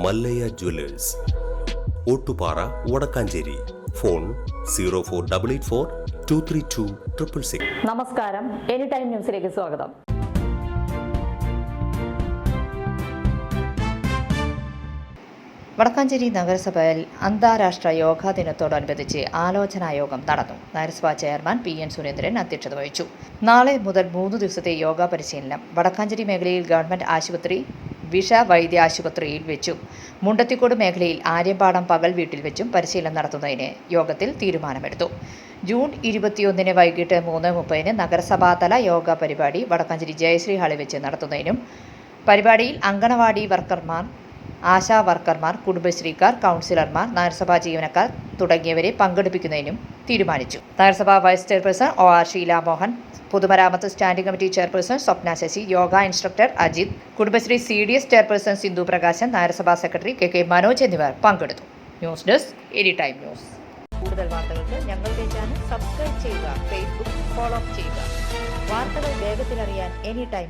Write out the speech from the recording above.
Mallayya Jewellers, Ottupara, Vadakkanchery. Phone 04884 232 666. നമസ്കാരം, any time ന്യൂസിലേക്ക് സ്വാഗതം. വടക്കാഞ്ചേരി നഗരസഭയിൽ അന്താരാഷ്ട്ര യോഗാ ദിനത്തോടനുബന്ധിച്ച് ആലോചനാ യോഗം നടന്നു. നഗരസഭാ ചെയർമാൻ PN സുരേന്ദ്രൻ അധ്യക്ഷത വഹിച്ചു. നാളെ മുതൽ 3 ദിവസത്തെ യോഗ പരിശീലനം വടക്കാഞ്ചേരി മേഖലയിൽ ഗവൺമെന്റ് ആശുപത്രി, വിഷ വൈദ്യ ആശുപത്രിയിൽ വെച്ചും മുണ്ടത്തിക്കോട് മേഖലയിൽ ആര്യമ്പാടം പകൽ വീട്ടിൽ വെച്ചും പരിശീലനം നടത്തുന്നതിന് യോഗത്തിൽ തീരുമാനമെടുത്തു. ജൂൺ 21 വൈകിട്ട് 3:30 നഗരസഭാതല യോഗ പരിപാടി വടക്കാഞ്ചേരി ജയശ്രീ ഹാളിൽ വെച്ച് നടത്തുന്നതിനും പരിപാടിയിൽ അങ്കണവാടി വർക്കർമാർ, ആശാ വർക്കർമാർ, കുടുംബശ്രീക്കാർ, കൗൺസിലർമാർ, നഗരസഭാ ജീവനക്കാർ തുടങ്ങിയവരെ പങ്കെടുപ്പിക്കുന്നതിനും തീരുമാനിച്ചു. നഗരസഭാ vice chairperson OR Sheela Mohan, പൊതുമരാമത്ത് standing committee chairperson Swapna Sasi, yoga instructor Ajith, Kudumbashree CDS chairperson Sindhu Prakashan, നഗരസഭാ സെക്രട്ടറി KK മനോജ് എന്നിവർ പങ്കെടുത്തു. News desk any time news. കൂടുതൽ വാർത്തകൾക്ക് ഞങ്ങളുടെ ചാനൽ സബ്സ്ക്രൈബ് ചെയ്യുക, ഫേസ്ബുക്ക് ഫോളോ ചെയ്യുക. വാർത്തകൾ വേഗത്തിലറിയാൻ എനി ടൈം